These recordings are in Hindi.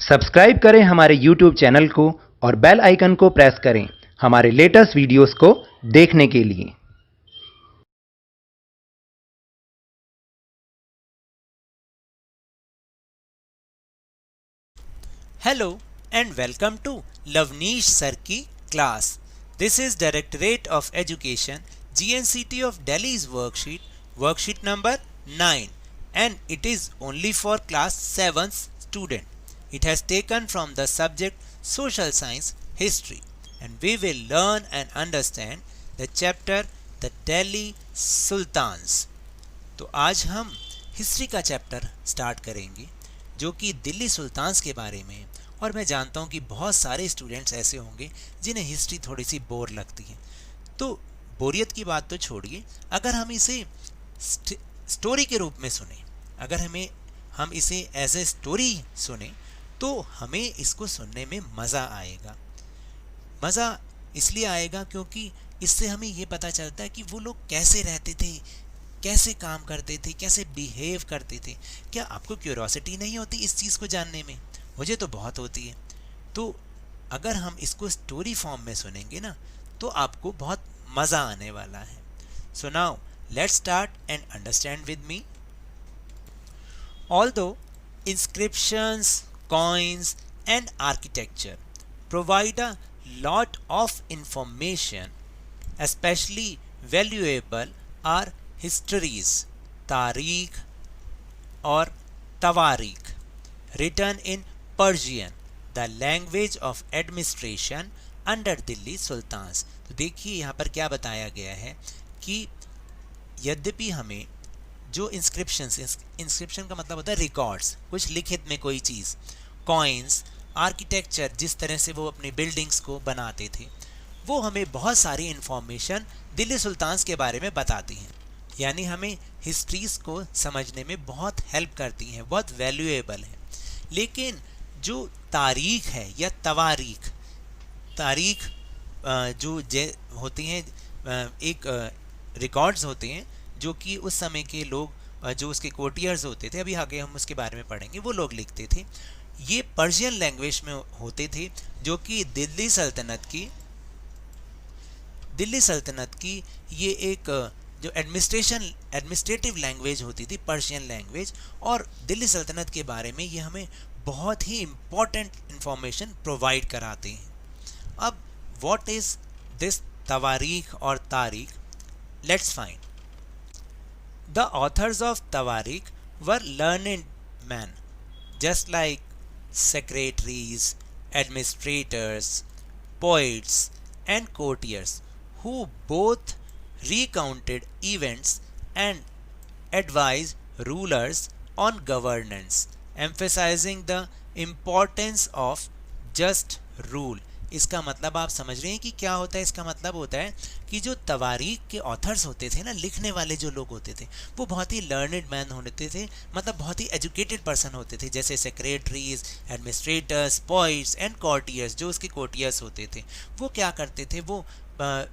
सब्सक्राइब करें हमारे YouTube चैनल को और बेल आइकन को प्रेस करें हमारे लेटेस्ट वीडियोस को देखने के लिए। Hello and welcome to Lavneesh Sir की class. This is Directorate of Education, GNCT of Delhi's worksheet number 9, and it is only for class 7th student. It has taken from the subject Social Science History, and we will learn and understand the chapter The Delhi Sultans. तो आज हम हिस्ट्री का चैप्टर स्टार्ट करेंगे जो कि दिल्ली सुल्तान्स के बारे में है। और मैं जानता हूँ कि बहुत सारे स्टूडेंट्स ऐसे होंगे जिन्हें हिस्ट्री थोड़ी सी बोर लगती है। तो बोरियत की बात तो छोड़िए, अगर हम इसे स्टोरी के रूप में सुने, अगर हम इसे एज ए स्टोरी सुने तो हमें इसको सुनने में मज़ा आएगा। मज़ा इसलिए आएगा क्योंकि इससे हमें ये पता चलता है कि वो लोग कैसे रहते थे, कैसे काम करते थे, कैसे बिहेव करते थे। क्या आपको क्यूरोसिटी नहीं होती इस चीज़ को जानने में? मुझे तो बहुत होती है। तो अगर हम इसको स्टोरी फॉर्म में सुनेंगे ना तो आपको बहुत मज़ा आने वाला है। So now let's start and understand with me. Although inscriptions, coins and architecture provide a lot of information, especially valuable are histories, तारीख और तवारीख, written in Persian, the language of administration under Delhi sultans. तो देखिए यहाँ पर क्या बताया गया है कि यद्यपि हमें जो इंस्क्रिप्शन का मतलब होता है रिकॉर्ड्स, कुछ लिखित में कोई चीज़, कॉइन्स, आर्किटेक्चर, जिस तरह से वो अपनी बिल्डिंग्स को बनाते थे, वो हमें बहुत सारी इन्फॉर्मेशन दिल्ली सुल्तान्स के बारे में बताती हैं। यानी हमें हिस्ट्रीज़ को समझने में बहुत हेल्प करती हैं, बहुत वैल्यूएबल है। लेकिन जो तारीख है या तवारीख, तारीख जो होती हैं, एक रिकॉर्ड्स होते हैं जो कि उस समय के लोग, जो उसके कोटियर्स होते थे, अभी आगे हम उसके बारे में पढ़ेंगे, वो लोग लिखते थे। ये पर्शियन लैंग्वेज में होते थे जो कि दिल्ली सल्तनत की ये एक जो एडमिनिस्ट्रेटिव लैंग्वेज होती थी, पर्शियन लैंग्वेज। और दिल्ली सल्तनत के बारे में ये हमें बहुत ही इम्पॉर्टेंट इंफॉर्मेशन प्रोवाइड कराते हैं। अब व्हाट इज़ दिस तवारीख और तारीख? Let's find. The authors of Tawarikh were learned men, just like secretaries, administrators, poets, and courtiers, who both recounted events and advised rulers on governance, emphasizing the importance of just rule. इसका मतलब आप समझ रहे हैं कि क्या होता है? इसका मतलब होता है कि जो तवारीख के ऑथर्स होते थे ना, लिखने वाले जो लोग होते थे, वो बहुत ही लर्नड मैन होते थे, मतलब बहुत ही एजुकेटेड पर्सन होते थे, जैसे secretaries, administrators, poets and courtiers, जो उसके कोर्टियर्स होते थे। वो क्या करते थे? वो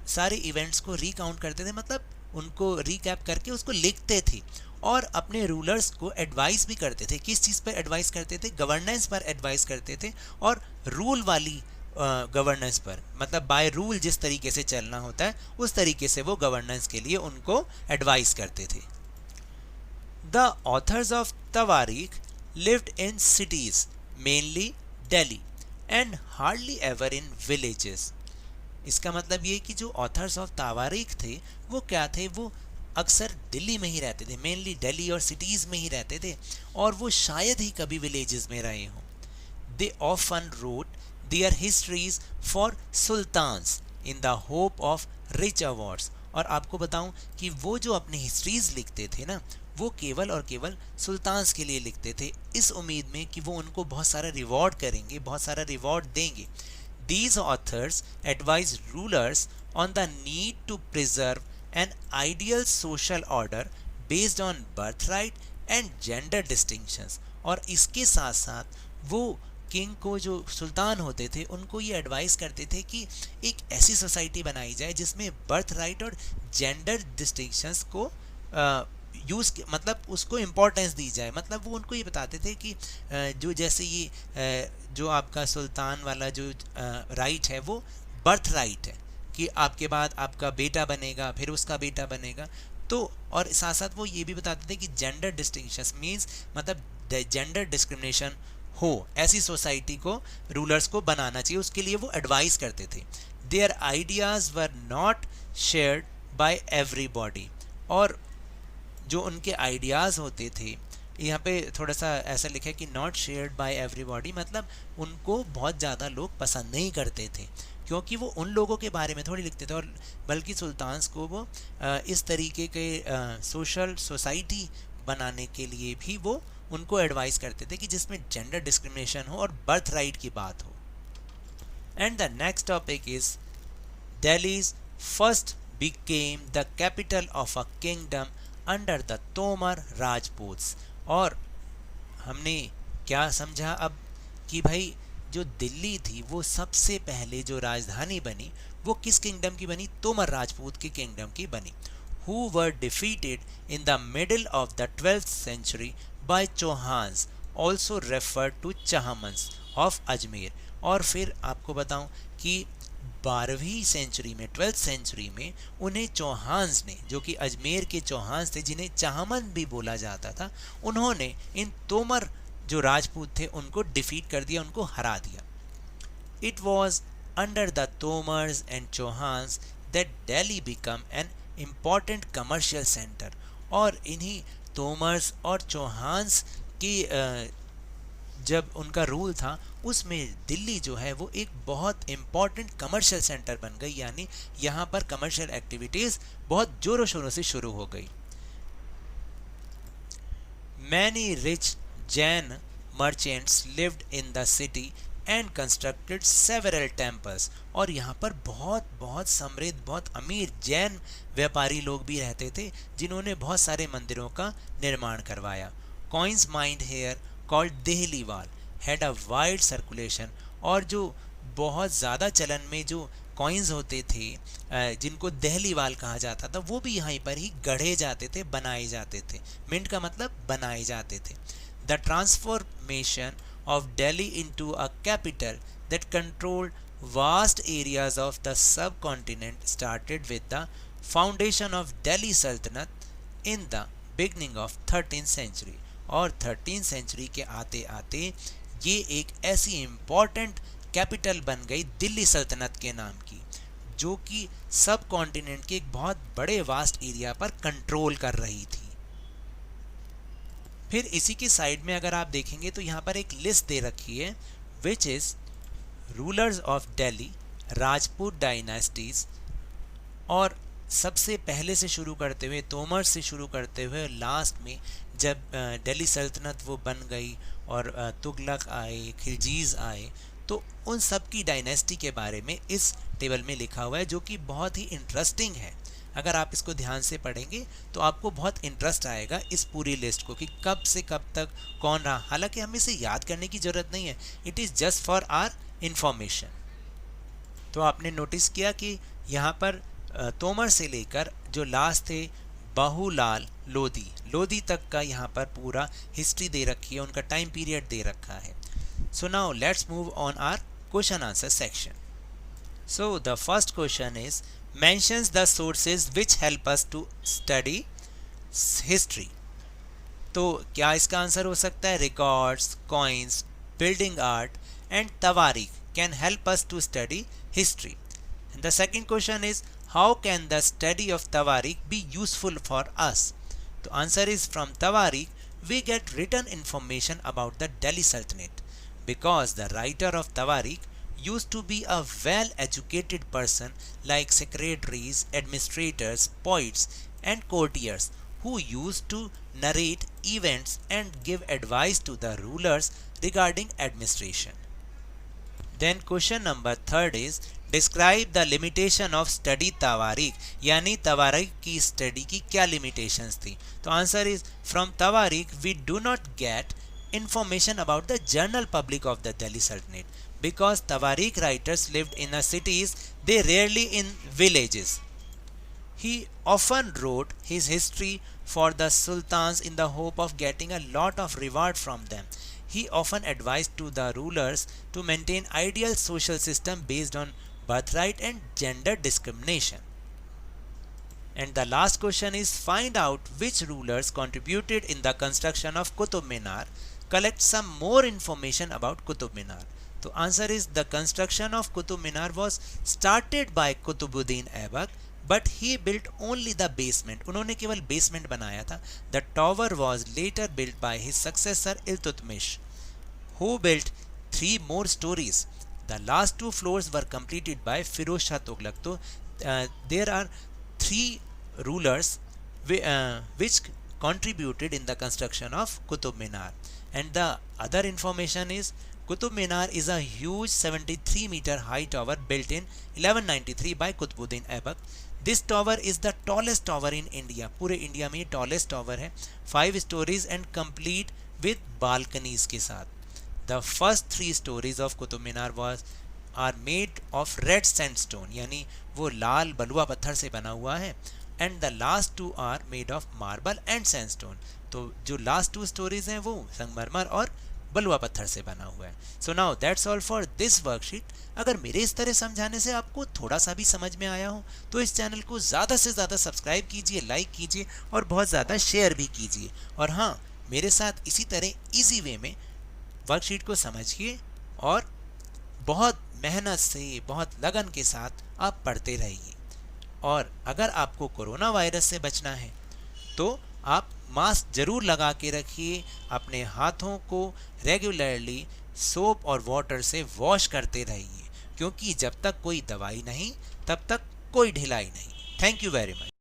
सारे इवेंट्स को रिकाउंट करते थे, मतलब उनको रिकैप करके उसको लिखते थे और अपने रूलर्स को एडवाइस भी करते थे। किस चीज़ पर एडवाइस करते थे? गवर्नेंस पर एडवाइस करते थे, और रूल वाली गवर्नेंस पर, मतलब बाय रूल जिस तरीके से चलना होता है उस तरीके से वो गवर्नेंस के लिए उनको एडवाइस करते थे। द ऑथर्स ऑफ तवारीख lived in cities, mainly Delhi, and hardly ever in villages. इसका मतलब ये कि जो ऑथर्स ऑफ तवारीख थे वो क्या थे? वो अक्सर दिल्ली में ही रहते थे, मेनली दिल्ली और सिटीज़ में ही रहते थे, और वो शायद ही कभी विलेजेस में रहे हों। They often wrote their histories for sultans in the hope of rich awards। और आपको बताऊं कि वो जो अपनी हिस्ट्रीज लिखते थे ना, वो केवल और केवल सुल्तान्स के लिए लिखते थे, इस उम्मीद में कि वो उनको बहुत सारा रिवॉर्ड करेंगे, बहुत सारा रिवॉर्ड देंगे। These authors advise rulers on the need to preserve an ideal social order based on birthright and gender distinctions। और इसके साथ साथ वो किंग को, जो सुल्तान होते थे, उनको ये एडवाइस करते थे कि एक ऐसी सोसाइटी बनाई जाए जिसमें बर्थ राइट और जेंडर डिस्टिंक्शंस को यूज़ मतलब उसको इम्पोर्टेंस दी जाए। मतलब वो उनको ये बताते थे कि जो जैसे ये जो आपका सुल्तान वाला जो राइट है वो बर्थ राइट है कि आपके बाद आपका बेटा बनेगा, फिर उसका बेटा बनेगा। तो और साथ साथ वो ये भी बताते थे कि जेंडर डिस्टिंक्शन मीन्स मतलब जेंडर डिस्क्रिमिनेशन हो ऐसी सोसाइटी को रूलर्स को बनाना चाहिए, उसके लिए वो एडवाइस करते थे। There ideas were not shared by everybody, और जो उनके आइडियाज़ होते थे, यहाँ पे थोड़ा सा ऐसा लिखा है कि नॉट शेयर्ड बाय एवरीबॉडी, मतलब उनको बहुत ज़्यादा लोग पसंद नहीं करते थे क्योंकि वो उन लोगों के बारे में थोड़ी लिखते थे, और बल्कि सुल्तान्स को वो इस तरीके के सोशल सोसाइटी बनाने के लिए भी वो उनको एडवाइस करते थे कि जिसमें जेंडर डिस्क्रिमिनेशन हो और बर्थ राइट की बात हो। And the next topic is Delhi's first became the capital of a kingdom under the Tomar Rajputs. और हमने क्या समझा अब कि भाई जो दिल्ली थी वो सबसे पहले जो राजधानी बनी वो किस किंगडम की बनी? तोमर राजपूत की किंगडम की बनी। Who were defeated in the middle of the 12th century by Chauhans, also referred to चहमन्स of Ajmer. और फिर आपको बताऊं कि 12वीं सेंचुरी में 12th सेंचुरी में उन्हें चौहान्स ने, जो कि अजमेर के चौहान्स थे जिन्हें चहमन भी बोला जाता था, उन्होंने इन तोमर जो राजपूत थे उनको डिफीट कर दिया, उनको हरा दिया। It was under the Tomars and Chauhans that Delhi became an important commercial centre. और इन्हीं तोमर्स और चौहान्स की जब उनका रूल था उसमें दिल्ली जो है वो एक बहुत इम्पॉर्टेंट कमर्शियल सेंटर बन गई, यानी यहाँ पर कमर्शियल एक्टिविटीज़ बहुत जोरों शोरों से शुरू हो गई। Many rich Jain merchants lived in the city and constructed several temples. और यहाँ पर बहुत बहुत समृद्ध, बहुत अमीर जैन व्यापारी लोग भी रहते थे जिन्होंने बहुत सारे मंदिरों का निर्माण करवाया। Coins mind here called Dehliwal had a wide circulation. और जो बहुत ज़्यादा चलन में जो कॉइन्स होते थे जिनको देहली वाल कहा जाता था वो भी यहाँ पर ही गढ़े जाते थे, बनाए जाते थे। मिंट का मतलब बनाए जाते थे। The transformation of Delhi into a capital that controlled vast areas of the subcontinent started with the foundation of Delhi Sultanate in the beginning of 13th century। और 13th century के आते आते ये एक ऐसी इम्पॉर्टेंट कैपिटल बन गई दिल्ली सल्तनत के नाम की, जो कि सब कॉन्टिनेंट के एक बहुत बड़े वास्ट एरिया पर कंट्रोल कर रही थी। फिर इसी की साइड में अगर आप देखेंगे तो यहाँ पर एक लिस्ट दे रखी है which is rulers of Delhi Rajput dynasties. और सबसे पहले से शुरू करते हुए तोमर से शुरू करते हुए लास्ट में जब दिल्ली सल्तनत वो बन गई और तुगलक आए, खिलजीज़ आए, तो उन सब की डायनेस्टी के बारे में इस टेबल में लिखा हुआ है, जो कि बहुत ही इंटरेस्टिंग है। अगर आप इसको ध्यान से पढ़ेंगे तो आपको बहुत इंटरेस्ट आएगा इस पूरी लिस्ट को कि कब से कब तक कौन रहा। हालांकि हमें इसे याद करने की ज़रूरत नहीं है, it is just for our information. तो आपने नोटिस किया कि यहाँ पर तोमर से लेकर जो लास्ट थे बाहूलाल लोधी तक का यहाँ पर पूरा हिस्ट्री दे रखी है, उनका टाइम पीरियड दे रखा है। So now let's move on our question answer section. So the first question is mentions the sources which help us to study history। तो क्या इसका आंसर हो सकता है? Records, coins, building art and तवारीख can help us to study history. The second question is how can the study of तवारीख बी यूजफुल फॉर अस? तो आंसर इज फ्रॉम तवारीख we get written information about the Delhi sultanate because the writer of तवारीख used to be a well-educated person like secretaries, administrators, poets and courtiers who used to narrate events and give advice to the rulers regarding administration। Then question number third is describe the limitation of study तवारीख, यानी तवारीख की स्टडी की क्या limitations थी? तो answer is from Tawarikh we do not get information about the general public of the Delhi Sultanate because Tawarikh writers lived in the cities, they rarely in villages। He often wrote his history for the sultans in the hope of getting a lot of reward from them. He often advised to the rulers to maintain ideal social system based on birthright and gender discrimination. And the last question is, find out which rulers contributed in the construction of Qutub Minar. Collect some more information about Qutub Minar. तो answer is the construction of Qutub Minar was started by Qutubuddin Aibak but he built only the basement. उन्होंने केवल बेसमेंट बनाया था. The tower was later built by his successor Iltutmish who built 3 more stories. The last 2 floors were completed by Firoz Shah Tughlaq. So there are 3 rulers which contributed in the construction of Qutub Minar. And the other information is Qutub Minar is a huge 73-meter high tower built in 1193 by Qutbuddin Aibak. This tower is the tallest tower in India. पूरे इंडिया में tallest tower है. 5 stories and complete with balconies के साथ. The first 3 stories of Qutub Minar are made of red sandstone, यानी वो लाल बलुआ पत्थर से बना हुआ है. And the last 2 are made of marble and sandstone. तो जो last 2 stories हैं वो संगमरमर और बलुआ पत्थर से बना हुआ है. So now that's all for this worksheet. अगर मेरे इस तरह समझाने से आपको थोड़ा सा भी समझ में आया हो तो इस चैनल को ज़्यादा से ज़्यादा सब्सक्राइब कीजिए, लाइक कीजिए और बहुत ज़्यादा शेयर भी कीजिए. और हाँ, मेरे साथ इसी तरह इजी वे में वर्कशीट को समझिए और बहुत मेहनत से, बहुत लगन के साथ आप पढ़ते रहिए. और अगर आपको कोरोना वायरस से बचना है तो आप मास्क जरूर लगा के रखिए. अपने हाथों को रेगुलरली सोप और वाटर से वॉश करते रहिए, क्योंकि जब तक कोई दवाई नहीं तब तक कोई ढिलाई नहीं. Thank you very much.